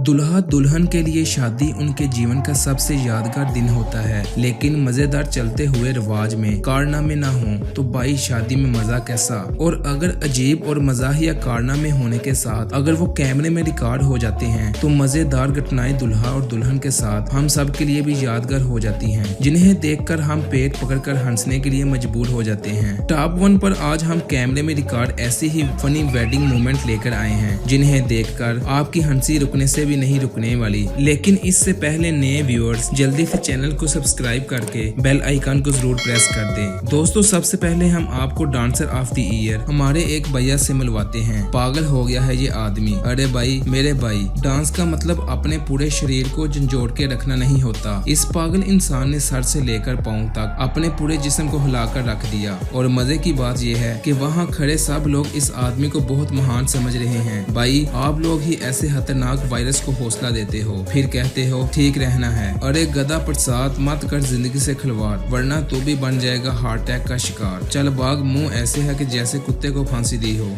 दुल्हा दुल्हन के लिए शादी उनके जीवन का सबसे यादगार दिन होता है, लेकिन मजेदार चलते हुए रिवाज में कारनामे ना हो तो भाई शादी में मजा कैसा। और अगर अजीब और मजाहिया कारनामे होने के साथ अगर वो कैमरे में रिकॉर्ड हो जाते हैं तो मजेदार घटनाएं दुल्हा और दुल्हन के साथ हम सब के लिए भी यादगार हो जाती हैं, जिन्हें देखकर हम पेट पकड़कर हंसने के लिए मजबूर हो जाते हैं। टॉप 1 पर आज हम कैमरे में रिकॉर्ड ऐसे ही फनी वेडिंग मोमेंट लेकर आए हैं, जिन्हें देखकर आपकी हंसी रुकने से नहीं रुकने वाली। लेकिन इससे पहले नए व्यूअर्स जल्दी से चैनल को सब्सक्राइब करके बेल आइकन को जरूर प्रेस कर दें। दोस्तों, सबसे पहले हम आपको डांसर ऑफ द ईयर हमारे एक भैया से मिलवाते हैं। पागल हो गया है ये आदमी। अरे भाई, मेरे भाई, डांस का मतलब अपने पूरे शरीर को झंझोड़ के रखना नहीं होता। इस पागल इंसान ने सर से लेकर पांव तक अपने पूरे जिस्म को हिलाकर रख दिया। और मजे की बात यह है कि वहाँ खड़े सब लोग इस आदमी को बहुत महान समझ रहे हैं। भाई, आप लोग ही ऐसे खतरनाक वायरस को हौसला देते हो, फिर कहते हो ठीक रहना है। अरे गधा प्रसाद, मत कर जिंदगी से खिलवाड़, वरना तू भी बन जाएगा हार्ट अटैक का शिकार। चल भाग, मुंह ऐसे है कि जैसे कुत्ते को फांसी दी हो।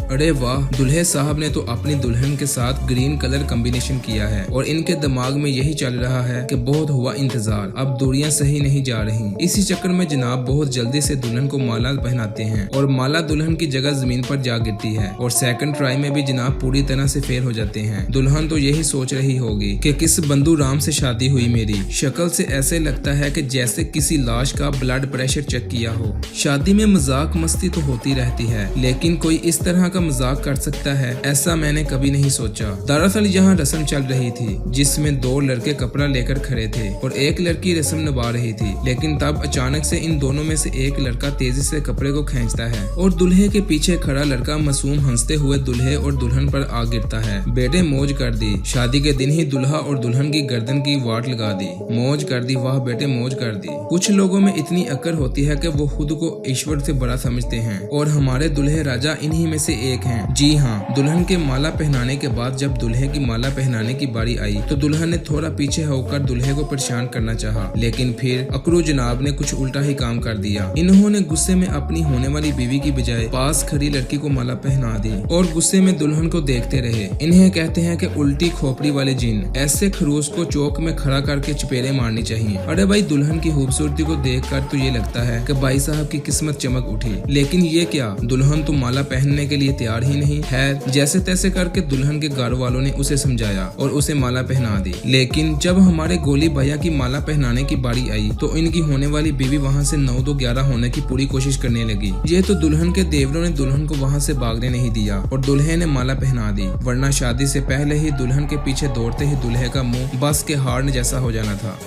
अरे वाह, दुल्हे साहब ने तो अपनी दुल्हन के साथ ग्रीन कलर कॉम्बिनेशन किया है और इनके दिमाग में यही चल रहा है कि बहुत हुआ इंतजार, अब दूरियां सही नहीं जा रही। इसी चक्कर में जनाब बहुत जल्दी से दुल्हन को माला पहनाते हैं और माला दुल्हन की जगह जमीन पर जा गिरती है और सेकंड ट्राई में भी जनाब पूरी तरह से फेल हो जाते हैं। दुल्हन तो यही सोच रही होगी कि किस बंधु राम से शादी हुई मेरी। शक्ल से ऐसे लगता है कि जैसे किसी लाश का ब्लड प्रेशर चेक किया हो। शादी में मजाक मस्ती तो होती रहती है, लेकिन कोई इस तरह का मजाक कर सकता है, ऐसा मैंने कभी नहीं सोचा। दरअसल यहाँ रस्म चल रही थी जिसमें 2 लड़के कपड़ा लेकर खड़े थे और एक लड़की रस्म निभा रही थी। लेकिन तब अचानक से इन दोनों में से एक लड़का तेजी से कपड़े को खींचता है और दूल्हे के पीछे खड़ा लड़का मासूम हंसते हुए दूल्हे और दुल्हन पर आ गिरता है। बेटे मौज कर दी, शादी के दिन ही दुल्हा और दुल्हन की गर्दन की वाट लगा दी। मौज कर दी, वाह बेटे मौज कर दी। कुछ लोगों में इतनी अक्ल होती है कि वो खुद को ईश्वर से बड़ा समझते हैं और हमारे दुल्हे राजा इन्हीं में से एक हैं। जी हाँ, दुल्हन के माला पहनाने के बाद जब दुल्हे की माला पहनाने की बारी आई तो दुल्हन ने थोड़ा पीछे होकर दुल्हे को परेशान करना चाहा, लेकिन फिर अकरू जनाब ने कुछ उल्टा ही काम कर दिया। इन्होंने गुस्से में अपनी होने वाली बीवी की बजाय पास खड़ी लड़की को माला पहना दी और गुस्से में दुल्हन को देखते रहे। इन्हें कहते हैं कि उल्टी खोपड़ी वाले जिन। ऐसे खरूस को चौक में खड़ा करके चपेड़े मारनी चाहिए। अरे भाई, दुल्हन की खूबसूरती को देखकर तो ये लगता है कि भाई साहब की किस्मत चमक उठी, लेकिन ये क्या, दुल्हन तो माला पहनने के लिए तैयार ही नहीं है। जैसे तैसे करके दुल्हन के घर वालों ने उसे समझाया और उसे माला पहना दी। लेकिन जब हमारे गोली भैया की माला पहनाने की बारी आई तो इनकी होने वाली बीवी वहां से 9-2-11 होने की पूरी कोशिश करने लगी। ये तो दुल्हन के देवरों ने दुल्हन को वहां से भागने नहीं दिया और दुल्हे ने माला पहना दी, वरना शादी से पहले ही दुल्हन के पीछे दौड़ते ही दुल्हे का मुंह बस के हार्न जैसा हो जाना था।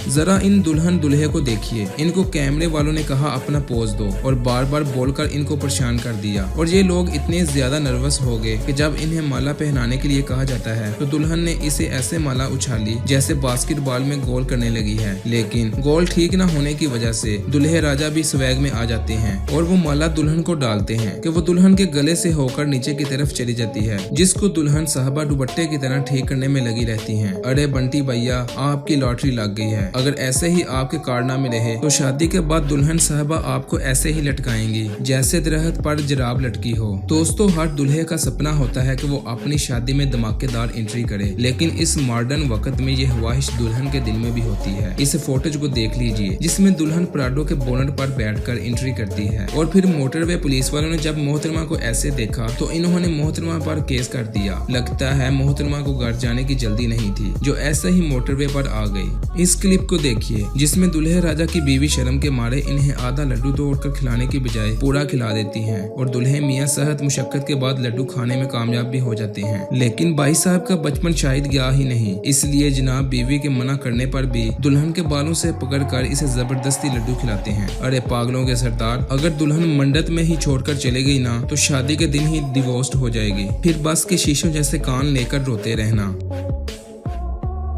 जरा इन दुल्हन दुल्हे को देखिए, इनको कैमरे वालों ने कहा अपना पोज दो और बार बार बोलकर इनको परेशान कर दिया और ये लोग इतने ज्यादा नर्वस हो गए कि जब इन्हें माला पहनाने के लिए कहा जाता है तो दुल्हन ने इसे ऐसे माला उछाली जैसे बास्केटबॉल में गोल करने लगी है। लेकिन गोल ठीक न होने की वजह से दुल्हे राजा भी स्वैग में आ जाते हैं और वो माला दुल्हन को डालते हैं कि वो दुल्हन के गले से होकर नीचे की तरफ चली जाती है, जिसको दुल्हन साहबा दुपट्टे की तरह ठीक करने में लगी रहती है। अरे बंटी भैया, आपकी लॉटरी लग गई है। अगर ऐसे ही आपके कारनामे रहे तो शादी के बाद दुल्हन साहबा आपको ऐसे ही लटकाएंगी जैसे दरख्त पर जराब लटकी हो। दोस्तों, हर दुल्हे का सपना होता है कि वो अपनी शादी में धमाकेदार एंट्री करे, लेकिन इस मॉडर्न वक्त में ये ख्वाहिश दुल्हन के दिल में भी होती है। इस फोटोज को देख लीजिए जिसमें दुल्हन प्राडो के बोनट पर बैठकर एंट्री करती है और फिर मोटरवे पुलिस वालों ने जब मोहतरमा को ऐसे देखा तो इन्होंने मोहतरमा पर केस कर दिया। लगता है मोहतरमा को घर जाने की जल्दी नहीं थी, जो ऐसे ही मोटरवे पर आ गई। इस क्लिप को देखिए जिसमें दुल्हे राजा की बीवी शर्म के मारे इन्हें आधा लड्डू तोड़कर खिलाने की बजाय पूरा खिला देती हैं और दुल्हे मियां सख्त मुशक्कत के बाद लड्डू खाने में कामयाब भी हो जाते हैं। लेकिन भाई साहब का बचपन शायद गया ही नहीं, इसलिए जनाब बीवी के मना करने पर भी दुल्हन के बालों से पकड़कर इसे जबरदस्ती लड्डू खिलाते हैं। अरे पागलों के सरदार, अगर दुल्हन मंडप में ही छोड़कर चले गई ना तो शादी के दिन ही डिवोर्स हो जाएगी, फिर बस के शीशों जैसे कान लेकर रोते रहना।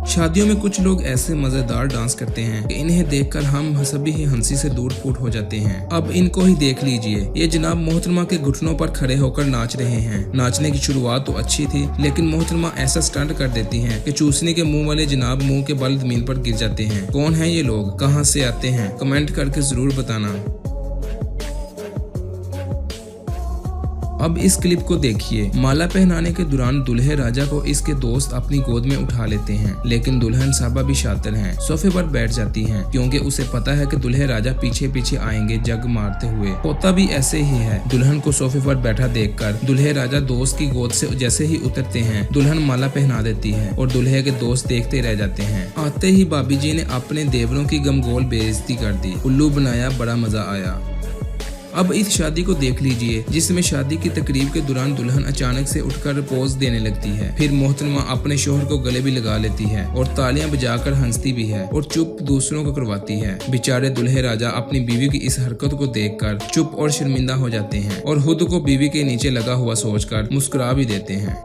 शादियों में कुछ लोग ऐसे मजेदार डांस करते हैं कि इन्हें देखकर हम सभी ही हंसी से दूर फूट हो जाते हैं। अब इनको ही देख लीजिए, ये जनाब मोहतरमा के घुटनों पर खड़े होकर नाच रहे हैं। नाचने की शुरुआत तो अच्छी थी, लेकिन मोहतरमा ऐसा स्टंट कर देती हैं कि चूसने के मुंह वाले जनाब मुंह के बल जमीन पर गिर जाते हैं। कौन है ये लोग, कहाँ से आते हैं, कमेंट करके जरूर बताना। अब इस क्लिप को देखिए। माला पहनाने के दौरान दूल्हे राजा को इसके दोस्त अपनी गोद में उठा लेते हैं, लेकिन दुल्हन साहबा भी शातिर हैं, सोफे पर बैठ जाती हैं क्योंकि उसे पता है कि दूल्हे राजा पीछे पीछे आएंगे जग मारते हुए। होता भी ऐसे ही है। दुल्हन को सोफे पर बैठा देखकर दूल्हे राजा दोस्त की गोद से जैसे ही उतरते हैं, दुल्हन माला पहना देती है और दूल्हे के दोस्त देखते रह जाते हैं। आते ही भाभी जी ने अपने देवरों की गमगोल बेइज्जती कर दी, उल्लू बनाया, बड़ा मजा आया। अब इस शादी को देख लीजिए जिसमें शादी की तकरीब के दौरान दुल्हन अचानक से उठकर पोज देने लगती है, फिर मोहतरमा अपने शोहर को गले भी लगा लेती है और तालियां बजाकर हंसती भी है और चुप दूसरों को करवाती है। बेचारे दूल्हे राजा अपनी बीवी की इस हरकत को देखकर चुप और शर्मिंदा हो जाते हैं और खुद को बीवी के नीचे लगा हुआ सोचकर मुस्कुरा भी देते हैं।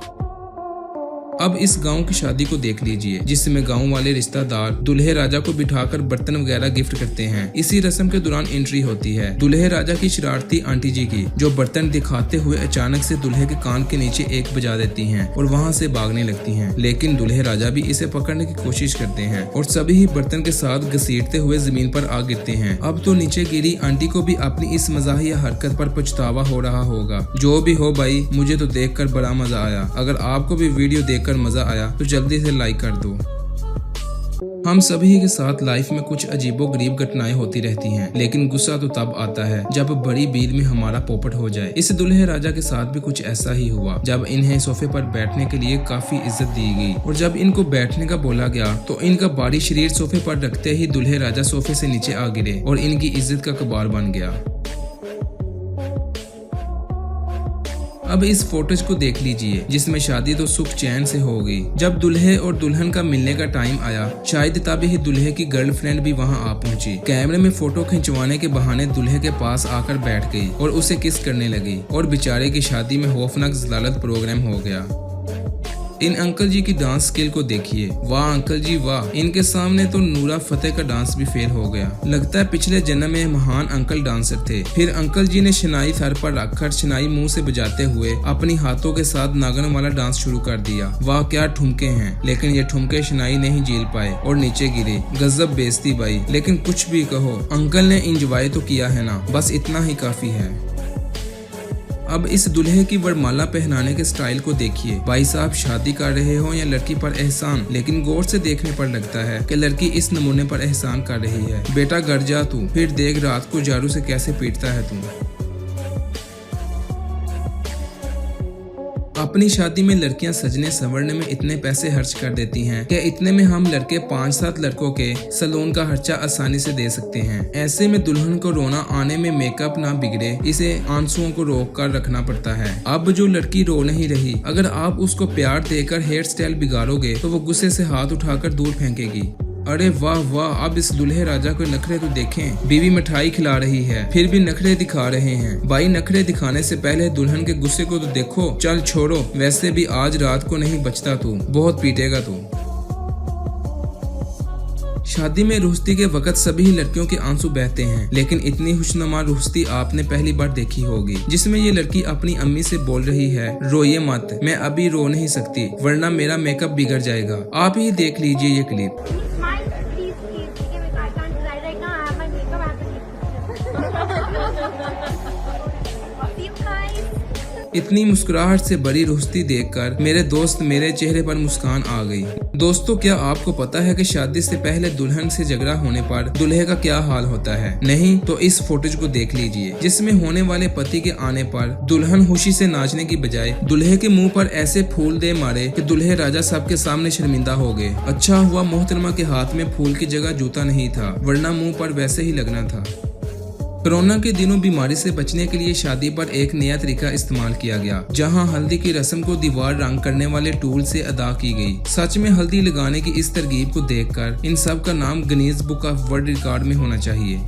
अब इस गांव की शादी को देख लीजिए जिसमें गांव वाले रिश्तेदार दूल्हे राजा को बिठाकर बर्तन वगैरह गिफ्ट करते हैं। इसी रस्म के दौरान एंट्री होती है दूल्हे राजा की शरारती आंटी जी की, जो बर्तन दिखाते हुए अचानक से दूल्हे के कान के नीचे एक बजा देती हैं और वहां से भागने लगती हैं, लेकिन दूल्हे राजा भी इसे पकड़ने की कोशिश करते हैं और सभी ही बर्तन के साथ घसीटते हुए जमीन पर आ गिरते हैं। अब तो नीचे गिरी आंटी को भी अपनी इस मजाहिया हरकत पर पछतावा हो रहा होगा। जो भी हो भाई, मुझे तो देखकर बड़ा मजा आया। अगर आपको भी वीडियो देखकर मजा आया तो जल्दी से लाइक कर दो। हम सभी के साथ लाइफ में कुछ अजीबोगरीब घटनाएं होती रहती हैं, लेकिन गुस्सा तो तब आता है जब बड़ी बील में हमारा पोपट हो जाए। इस दूल्हे राजा के साथ भी कुछ ऐसा ही हुआ जब इन्हें सोफे पर बैठने के लिए काफी इज्जत दी गई और जब इनको बैठने का बोला गया तो इनका भारी शरीर सोफे पर रखते ही दूल्हे राजा सोफे से नीचे आ गिरे और इनकी इज्जत का कबार बन गया। अब इस फोटोज को देख लीजिए जिसमें शादी तो सुख चैन से हो गई। जब दूल्हे और दुल्हन का मिलने का टाइम आया, शायद तभी ही दूल्हे की गर्लफ्रेंड भी वहां आ पहुंची। कैमरे में फोटो खिंचवाने के बहाने दूल्हे के पास आकर बैठ गई और उसे किस करने लगी और बेचारे की शादी में खौफनाक जलालत प्रोग्राम हो गया। इन अंकल जी की डांस स्किल को देखिए, वाह अंकल जी वाह। इनके सामने तो नूरा फतेह का डांस भी फेल हो गया। लगता है पिछले जन्म में महान अंकल डांसर थे। फिर अंकल जी ने शनाई सर पर रखकर शनाई मुंह से बजाते हुए अपनी हाथों के साथ नागन वाला डांस शुरू कर दिया। वाह क्या ठुमके हैं, लेकिन ये ठुमके शनाई नहीं झेल पाए और नीचे गिरे। गजब बेइज्जती भाई, लेकिन कुछ भी कहो अंकल ने इंजॉय तो किया है ना, बस इतना ही काफी है। अब इस दुल्हे की वरमाला पहनाने के स्टाइल को देखिए। भाई साहब शादी कर रहे हो या लड़की पर एहसान, लेकिन गौर से देखने पर लगता है कि लड़की इस नमूने पर एहसान कर रही है। बेटा घर जा तू, फिर देख रात को झाड़ू से कैसे पीटता है तू। अपनी शादी में लड़कियां सजने संवरने में इतने पैसे खर्च कर देती हैं कि इतने में हम लड़के 5-7 लड़कों के सैलून का खर्चा आसानी से दे सकते हैं। ऐसे में दुल्हन को रोना आने में मेकअप ना बिगड़े, इसे आंसुओं को रोक कर रखना पड़ता है। अब जो लड़की रो नहीं रही, अगर आप उसको प्यार देकर हेयर स्टाइल बिगाड़ोगे तो वो गुस्से से हाथ उठाकर दूर फेंकेगी। अरे वाह वाह, अब इस दूल्हे राजा को नखरे तो देखें। बीवी मिठाई खिला रही है फिर भी नखरे दिखा रहे हैं। भाई नखरे दिखाने से पहले दुल्हन के गुस्से को तो देखो। चल छोड़ो, वैसे भी आज रात को नहीं बचता तू, बहुत पीटेगा तू। शादी में रुश्ती के वक्त सभी लड़कियों के आंसू बहते हैं, लेकिन इतनी खुशनुमा रुश्ती आपने पहली बार देखी होगी जिसमें ये लड़की अपनी अम्मी से बोल रही है, रोइए मत, मैं अभी रो नहीं सकती वरना मेरा मेकअप बिगड़ जाएगा। आप ही देख लीजिए ये क्लिप। इतनी मुस्कुराहट से बड़ी रुश्ती देखकर मेरे दोस्त मेरे चेहरे पर मुस्कान आ गई। दोस्तों क्या आपको पता है कि शादी से पहले दुल्हन से झगड़ा होने पर दूल्हे का क्या हाल होता है? नहीं तो इस फुटेज को देख लीजिए जिसमें होने वाले पति के आने पर दुल्हन खुशी से नाचने की बजाय दूल्हे के मुंह पर ऐसे फूल दे मारे कि दूल्हे राजा सबके सामने शर्मिंदा हो गए। अच्छा हुआ मोहतरमा के हाथ में फूल की जगह जूता नहीं था, वरना मुंह पर वैसे ही लगना था। कोरोना के दिनों बीमारी से बचने के लिए शादी पर एक नया तरीका इस्तेमाल किया गया, जहां हल्दी की रस्म को दीवार रंग करने वाले टूल से अदा की गई। सच में हल्दी लगाने की इस तरकीब को देखकर इन सब का नाम Guinness book of world record में होना चाहिए।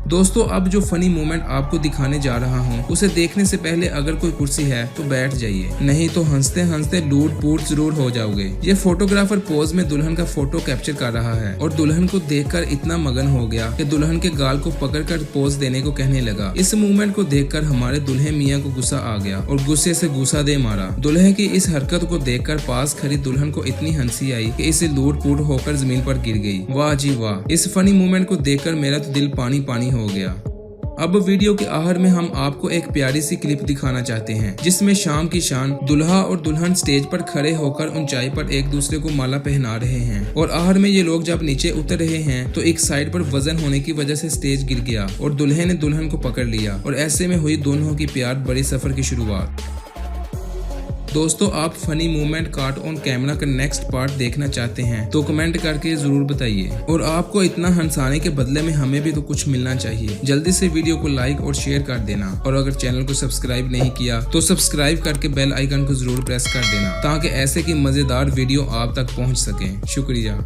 दोस्तों अब जो फनी मोमेंट आपको दिखाने जा रहा हूँ उसे देखने से पहले अगर कोई कुर्सी है तो बैठ जाइए, नहीं तो हंसते हंसते लूट पूट जरूर हो जाओगे। ये फोटोग्राफर पोज में दुल्हन का फोटो कैप्चर कर रहा है और दुल्हन को देखकर इतना मगन हो गया कि दुल्हन के गाल को पकड़कर पोज देने को कहने लगा। इस मूवमेंट को देखकर हमारे दुल्हे मियाँ को गुस्सा आ गया और गुस्से से गुस्सा दे मारा। दुल्हे की इस हरकत को देखकर पास खड़ी दुल्हन को इतनी हंसी आई कि इसे लूट पूट होकर जमीन पर गिर गई। वाह जी वाह, इस फनी मूवमेंट को देखकर मेरा तो दिल पानी पानी हो गया। अब वीडियो के आखिर में हम आपको एक प्यारी सी क्लिप दिखाना चाहते हैं जिसमें शाम की शान दुल्हा और दुल्हन स्टेज पर खड़े होकर ऊंचाई पर एक दूसरे को माला पहना रहे हैं और आखिर में ये लोग जब नीचे उतर रहे हैं तो एक साइड पर वजन होने की वजह से स्टेज गिर गया और दुल्हे ने दुल्हन को पकड़ लिया और ऐसे में हुई दोनों की प्यार बड़ी सफर की शुरुआत। दोस्तों, आप फनी मूवमेंट काट ऑन कैमरा का नेक्स्ट पार्ट देखना चाहते हैं तो कमेंट करके जरूर बताइए और आपको इतना हंसाने के बदले में हमें भी तो कुछ मिलना चाहिए। जल्दी से वीडियो को लाइक और शेयर कर देना और अगर चैनल को सब्सक्राइब नहीं किया तो सब्सक्राइब करके बेल आइकन को जरूर प्रेस कर देना ताकि ऐसे की मजेदार वीडियो आप तक पहुंच सके। शुक्रिया।